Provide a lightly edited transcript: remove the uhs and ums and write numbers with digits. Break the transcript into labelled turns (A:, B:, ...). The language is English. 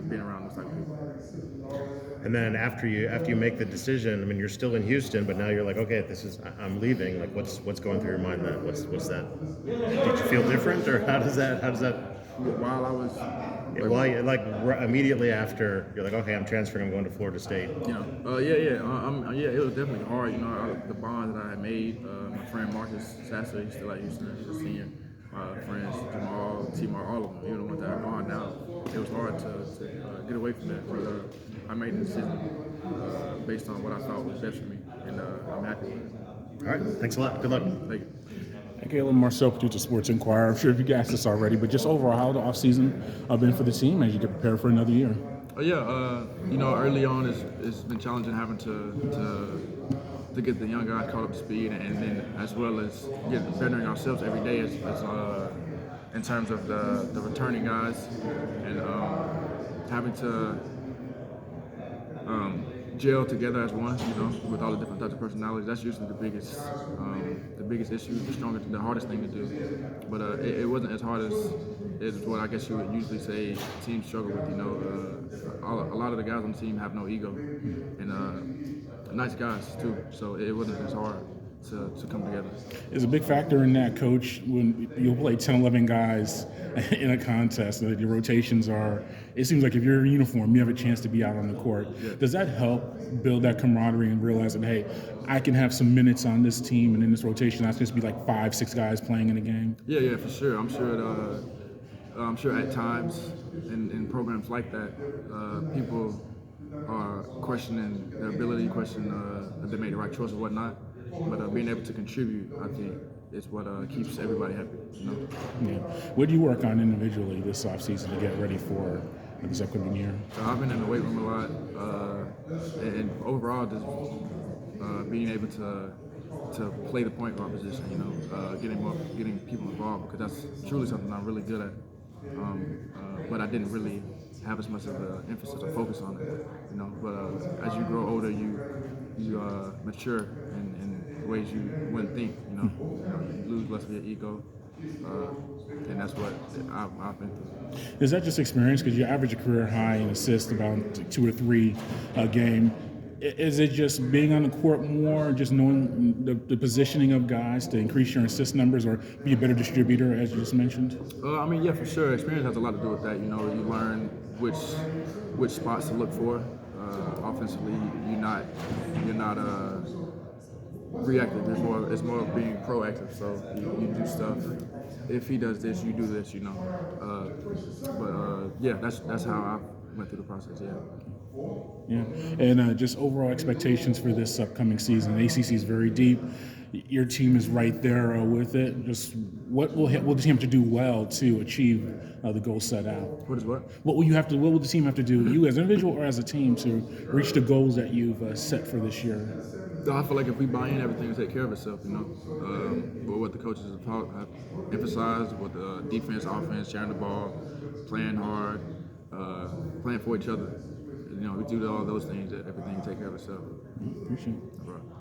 A: being around those type of people.
B: And then after you make the decision, I mean, you're still in Houston, but now you're like, okay, I'm leaving. Like, what's going through your mind then? What's that? Did you feel different, or how does that?
A: While I was
B: Immediately after, you're like, okay, I'm transferring. I'm going to Florida State.
A: Yeah, it was definitely hard. The bond that I had made. My friend Marcus Sasser, he's still at Houston, he's a senior. My friends Jamal, T-Mar, all of them, even the ones that are gone now. It was hard to get away from that, but I made the decision based on what I thought was best for me, and I'm happy with it.
B: All right, thanks a lot. Good luck.
A: Thank you.
C: Caleb Marcel, producer Sports Inquirer. I'm sure you guys this already, but just overall, how the offseason been for the team as you get prepared for another year?
A: Early on it's been challenging having to get the young guys caught up to speed, and then as well as get bettering ourselves every day as in terms of the returning guys, and having to gel together as one, with all the different types of personalities. That's usually the biggest issue, the hardest thing to do. But it wasn't as hard as what I guess you would usually say teams struggle with. A lot of the guys on the team have no ego, and nice guys too. So it wasn't as hard to come together.
C: Is a big factor in that, Coach, when you'll play 10, 11 guys in a contest, that your rotations are, it seems like if you're in uniform, you have a chance to be out on the court.
A: Yeah.
C: Does that help build that camaraderie and realizing, hey, I can have some minutes on this team and in this rotation, not just be like 5, 6 guys playing in a game?
A: Yeah, for sure. I'm sure at times in programs like that, people are questioning their ability, questioning if they made the right choice or whatnot. But being able to contribute, I think, is what keeps everybody happy.
C: Yeah. What do you work on individually this offseason to get ready for this upcoming year?
A: So I've been in the weight room a lot, and overall, just being able to play the point guard position. Getting people involved, because that's truly something I'm really good at. But I didn't really have as much of an emphasis or focus on it. But as you grow older, you mature in ways you wouldn't think. You lose less of your ego, and that's what I've been through.
C: Is that just experience? Because you average a career high in assists, about 2 or 3 a game. Is it just being on the court more, just knowing the positioning of guys to increase your assist numbers or be a better distributor, as you just mentioned?
A: Yeah, for sure. Experience has a lot to do with that. You learn which spots to look for. Offensively, you're not reactive. It's more of being proactive. So you do stuff. If he does this, you do this. That's how I went through the process.
C: Yeah, and just overall expectations for this upcoming season. The ACC is very deep. Your team is right there with it. Just what will the team have to do well to achieve the goals set out?
A: What is what?
C: What will the team have to do, you as an individual or as a team, to reach the goals that you've set for this year?
A: I feel like if we buy in, everything will take care of itself. But what the coaches have emphasized with the defense, offense, sharing the ball, playing hard, playing for each other. We do all those things, everything will take care of itself.
C: Appreciate it.
A: Right.